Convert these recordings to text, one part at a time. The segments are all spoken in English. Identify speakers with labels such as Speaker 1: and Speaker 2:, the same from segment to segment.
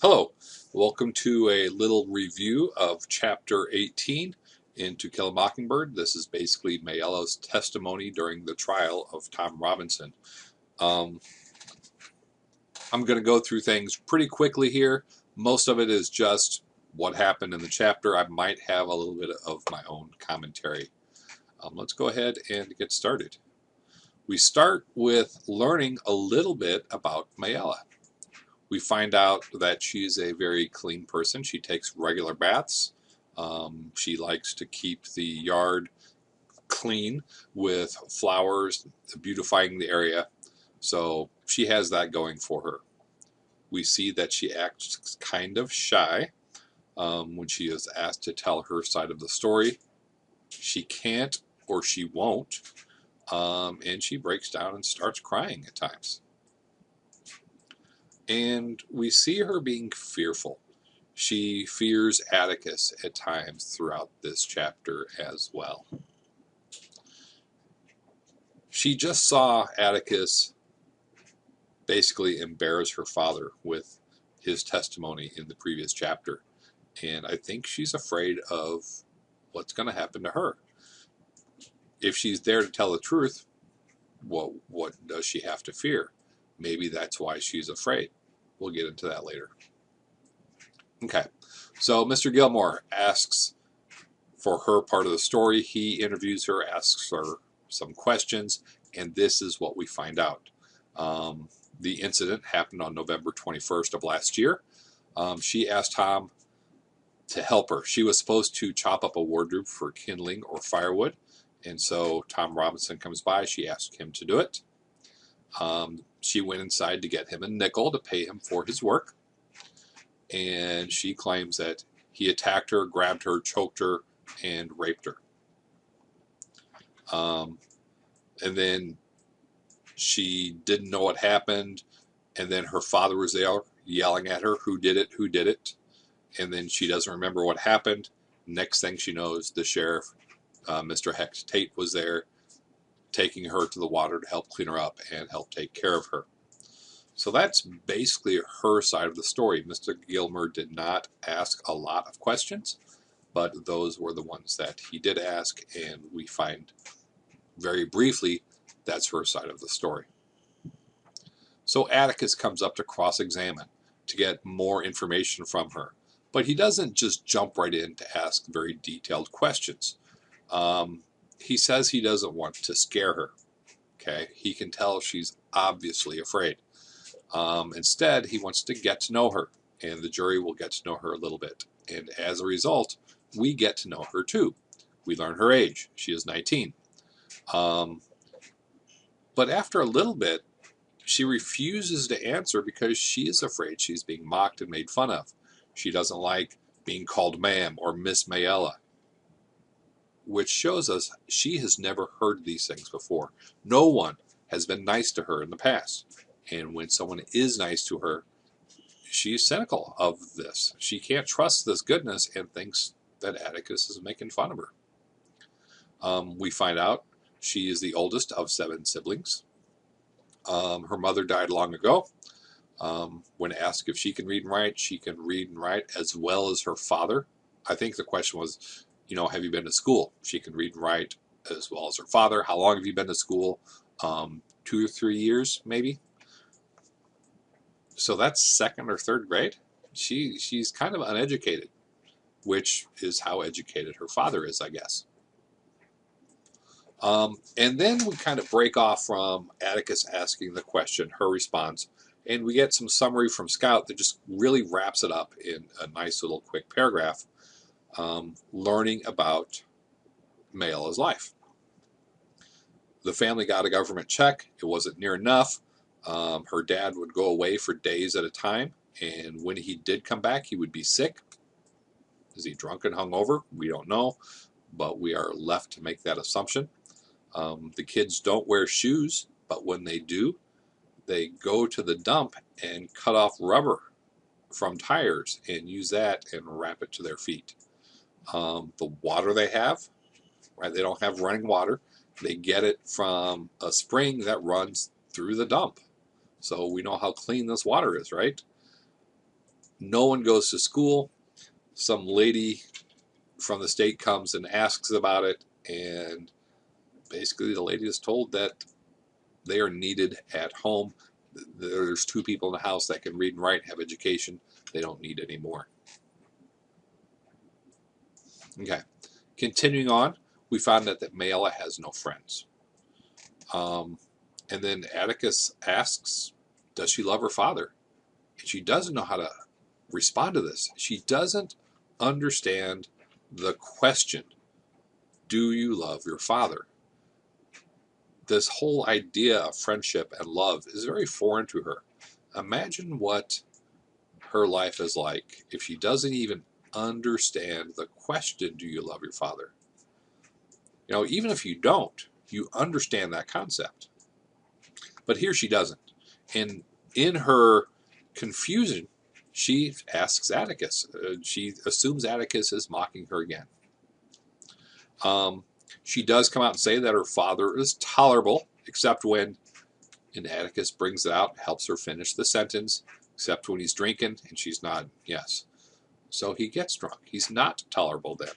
Speaker 1: Hello, welcome to a little review of Chapter 18 in To Kill a Mockingbird. This is basically Mayella's testimony during the trial of Tom Robinson. I'm going to go through things pretty quickly here. Most of it is just what happened in the chapter. I might have a little bit of my own commentary. Let's go ahead and get started. We start with learning a little bit about Mayella. We find out that she's a very clean person. She takes regular baths. She likes to keep the yard clean with flowers, beautifying the area. So she has that going for her. We see that she acts kind of shy when she is asked to tell her side of the story. She can't or she won't, and she breaks down and starts crying at times. And we see her being fearful. She fears Atticus at times throughout this chapter as well. She just saw Atticus basically embarrass her father with his testimony in the previous chapter. And I think she's afraid of what's going to happen to her. If she's there to tell the truth, what does she have to fear? Maybe that's why she's afraid. We'll get into that later. Okay, so Mr. Gilmore asks for her part of the story. He interviews her, asks her some questions, and this is what we find out. The incident happened on November 21st of last year. She asked Tom to help her. She was supposed to chop up a wardrobe for kindling or firewood, and so Tom Robinson comes by. She asked him to do it. She went inside to get him a nickel to pay him for his work, and she claims that he attacked her, grabbed her, choked her, and raped her. And then she didn't know what happened, and then her father was there yelling at her, who did it, who did it? And then she doesn't remember what happened. Next thing she knows, the sheriff, Mr. Hex Tate, was there, taking her to the water to help clean her up and help take care of her. So that's basically her side of the story. Mr. Gilmore did not ask a lot of questions, but those were the ones that he did ask, and we find very briefly that's her side of the story. So Atticus comes up to cross-examine to get more information from her, but he doesn't just jump right in to ask very detailed questions. He says he doesn't want to scare her. Okay, he can tell she's obviously afraid. Instead, he wants to get to know her, and the jury will get to know her a little bit. And as a result, we get to know her too. We learn her age. She is 19. But after a little bit, she refuses to answer because she is afraid she's being mocked and made fun of. She doesn't like being called ma'am or Miss Mayella, which shows us she has never heard these things before. No one has been nice to her in the past. And when someone is nice to her, she's cynical of this. She can't trust this goodness and thinks that Atticus is making fun of her. We find out she is the oldest of 7 siblings. Her mother died long ago. When asked if she can read and write, she can read and write as well as her father. I think the question was, have you been to school? She can read and write as well as her father. How long have you been to school? 2 or 3 years, maybe. So that's 2nd or 3rd grade. She's kind of uneducated, which is how educated her father is, I guess. And then we kind of break off from Atticus asking the question, her response, and we get some summary from Scout that just really wraps it up in a nice little quick paragraph. Learning about Mayella's life. The family got a government check. It wasn't near enough. Her dad would go away for days at a time, and when he did come back, he would be sick. Is he drunk and hungover? We don't know, but we are left to make that assumption. The kids don't wear shoes, but when they do, they go to the dump and cut off rubber from tires and use that and wrap it to their feet. The water they have, right? They don't have running water. They get it from a spring that runs through the dump. So we know how clean this water is, right? No one goes to school. Some lady from the state comes and asks about it, and basically the lady is told that they are needed at home. There's 2 people in the house that can read and write, have education. They don't need any more. Okay, continuing on, we found that Mayella has no friends. And then Atticus asks, does she love her father? And she doesn't know how to respond to this. She doesn't understand the question, do you love your father? This whole idea of friendship and love is very foreign to her. Imagine what her life is like if she doesn't even understand the question, do you love your father? You know, even if you don't, you understand that concept. But here she doesn't. And in her confusion, she asks Atticus. She assumes Atticus is mocking her again. She does come out and say that her father is tolerable, except when, and Atticus brings it out, helps her finish the sentence, except when he's drinking, and she's nodding yes. So he gets drunk. He's not tolerable then.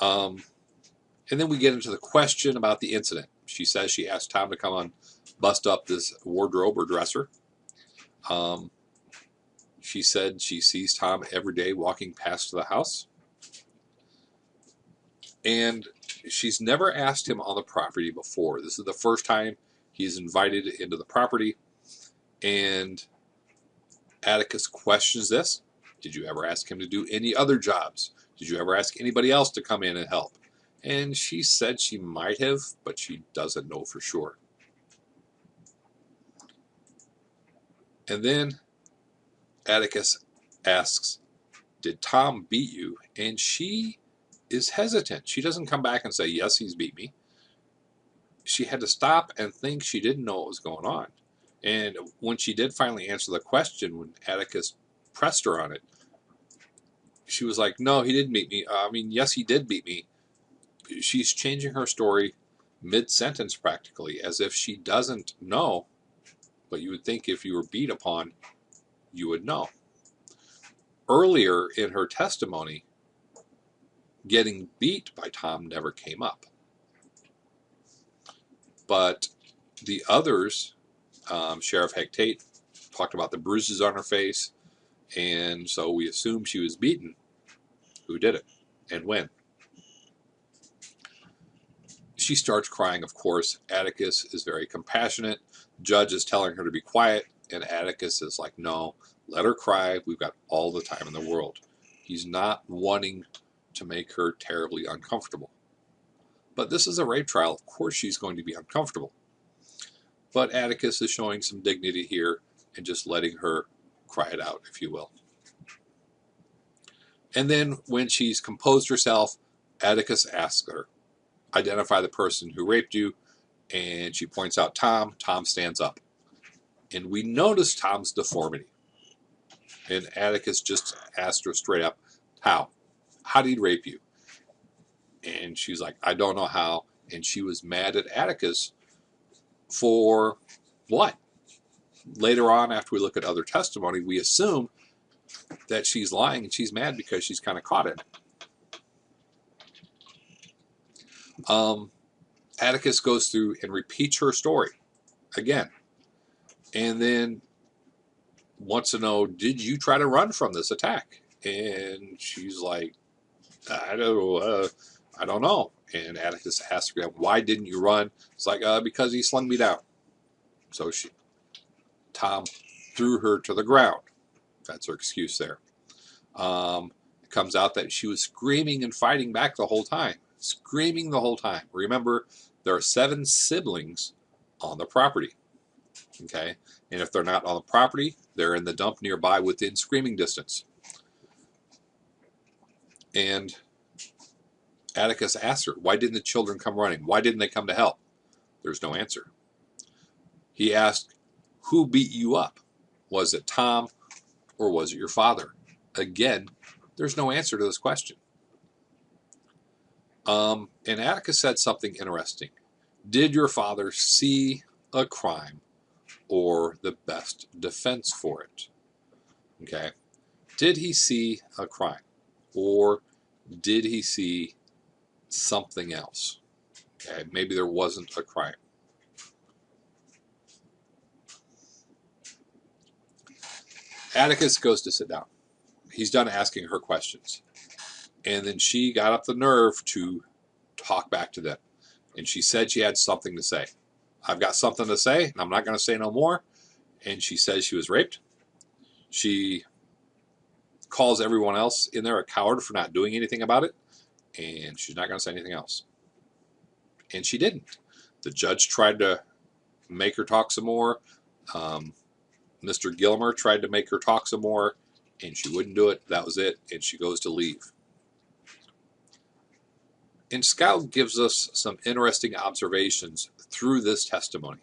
Speaker 1: And then we get into the question about the incident. She says she asked Tom to come on, bust up this wardrobe or dresser. She said she sees Tom every day walking past the house. And she's never asked him on the property before. This is the first time he's invited into the property. And Atticus questions this. Did you ever ask him to do any other jobs? Did you ever ask anybody else to come in and help? And she said she might have, but she doesn't know for sure. And then Atticus asks, did Tom beat you? And she is hesitant. She doesn't come back and say, yes, he's beat me. She had to stop and think. She didn't know what was going on. And when she did finally answer the question, when Atticus pressed her on it, she was like, no, he didn't beat me. Yes, he did beat me. She's changing her story mid-sentence practically, as if she doesn't know, but you would think if you were beat upon, you would know. Earlier in her testimony, getting beat by Tom never came up. But the others, Sheriff Hectate talked about the bruises on her face, and so we assume she was beaten. Who did it and when? She starts crying, of course. Atticus is very compassionate. Judge is telling her to be quiet, and Atticus is like, no, let her cry. We've got all the time in the world. He's not wanting to make her terribly uncomfortable. But this is a rape trial. Of course she's going to be uncomfortable. But Atticus is showing some dignity here and just letting her cry it out, if you will. And then when she's composed herself, Atticus asks her, identify the person who raped you, and she points out Tom. Tom stands up. And we notice Tom's deformity. And Atticus just asked her straight up, how? How did he rape you? And she's like, I don't know how. And she was mad at Atticus for what? Later on, after we look at other testimony, we assume that she's lying and she's mad because she's kind of caught it. Atticus goes through and repeats her story again. And then wants to know, did you try to run from this attack? And she's like, I don't know. And Atticus asks her, why didn't you run? It's like, because he slung me down. So Tom threw her to the ground. That's her excuse there. It comes out that she was screaming and fighting back the whole time. Screaming the whole time. Remember, there are 7 siblings on the property. Okay? And if they're not on the property, they're in the dump nearby within screaming distance. And Atticus asks her, why didn't the children come running? Why didn't they come to help? There's no answer. He asked, who beat you up? Was it Tom or was it your father? Again, there's no answer to this question. And Atticus said something interesting. Did your father see a crime or the best defense for it? Okay. Did he see a crime, or did he see something else? Okay, maybe there wasn't a crime. Atticus goes to sit down. He's done asking her questions. And then she got up the nerve to talk back to them. And she said she had something to say. I've got something to say, and I'm not going to say no more. And she says she was raped. She calls everyone else in there a coward for not doing anything about it. And she's not going to say anything else. And she didn't. The judge tried to make her talk some more. Mr. Gilmore tried to make her talk some more, and she wouldn't do it. That was it, and she goes to leave. And Scout gives us some interesting observations through this testimony.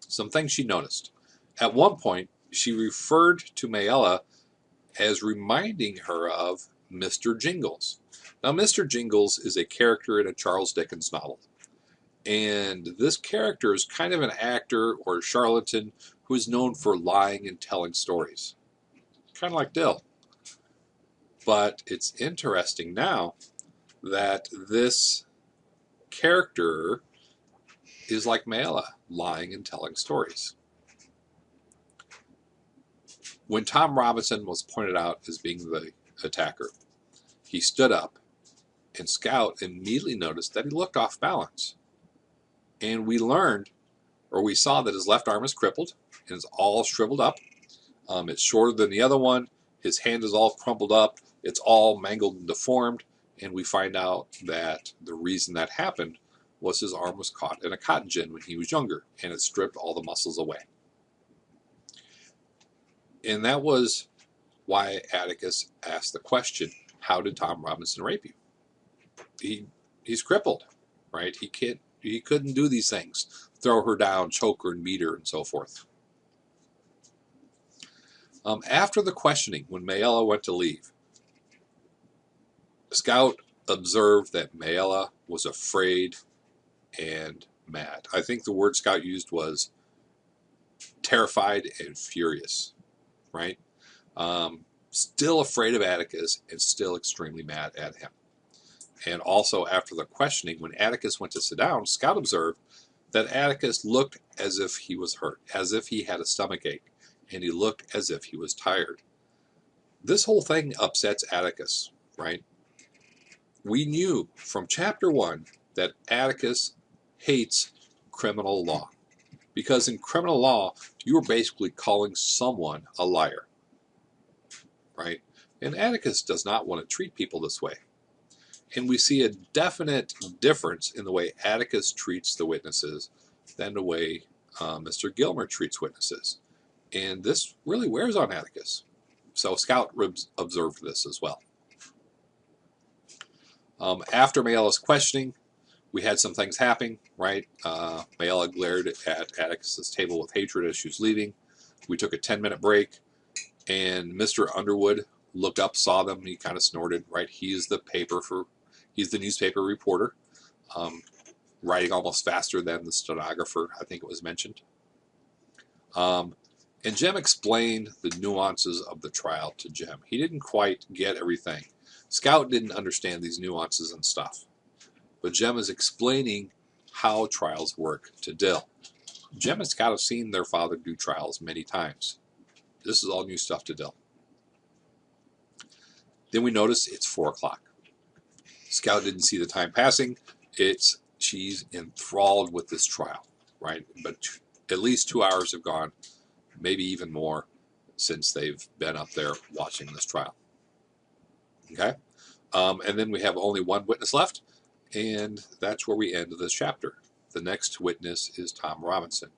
Speaker 1: Some things she noticed. At one point, she referred to Mayella as reminding her of Mr. Jingles. Now, Mr. Jingles is a character in a Charles Dickens novel. And this character is kind of an actor or a charlatan who is known for lying and telling stories. Kind of like Dill. But it's interesting now that this character is like Mayella, lying and telling stories. When Tom Robinson was pointed out as being the attacker, he stood up, and Scout immediately noticed that he looked off balance. And we learned, or we saw, that his left arm is crippled and is all shriveled up. It's shorter than the other one. His hand is all crumpled up. It's all mangled and deformed. And we find out that the reason that happened was his arm was caught in a cotton gin when he was younger, and it stripped all the muscles away. And that was why Atticus asked the question, how did Tom Robinson rape you? He's crippled, right? He couldn't do these things. Throw her down, choke her, and beat her, and so forth. After the questioning, when Mayella went to leave, Scout observed that Mayella was afraid and mad. I think the word Scout used was terrified and furious, right? Still afraid of Atticus and still extremely mad at him. And also after the questioning, when Atticus went to sit down, Scout observed that Atticus looked as if he was hurt, as if he had a stomachache, and he looked as if he was tired. This whole thing upsets Atticus, right? We knew from chapter 1 that Atticus hates criminal law, because in criminal law, you are basically calling someone a liar, right? And Atticus does not want to treat people this way. And we see a definite difference in the way Atticus treats the witnesses than the way Mr. Gilmore treats witnesses. And this really wears on Atticus. So Scout observed this as well. After Mayella's questioning, we had some things happening, right? Mayella glared at Atticus's table with hatred as she was leaving. We took a 10-minute break, and Mr. Underwood looked up, saw them, and he kind of snorted, right? He's the newspaper reporter, writing almost faster than the stenographer, I think it was mentioned. And Jem explained the nuances of the trial to Jem. He didn't quite get everything. Scout didn't understand these nuances and stuff. But Jem is explaining how trials work to Dill. Jem and Scout have seen their father do trials many times. This is all new stuff to Dill. Then we notice it's 4 o'clock. Scout didn't see the time passing. She's enthralled with this trial, right? But at least 2 hours have gone, maybe even more, since they've been up there watching this trial. Okay? And then we have only one witness left, and that's where we end this chapter. The next witness is Tom Robinson.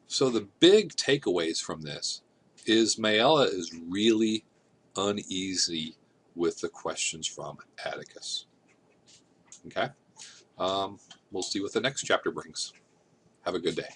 Speaker 1: So the big takeaways from this is Mayella is really uneasy with the questions from Atticus. Okay? We'll see what the next chapter brings. Have a good day.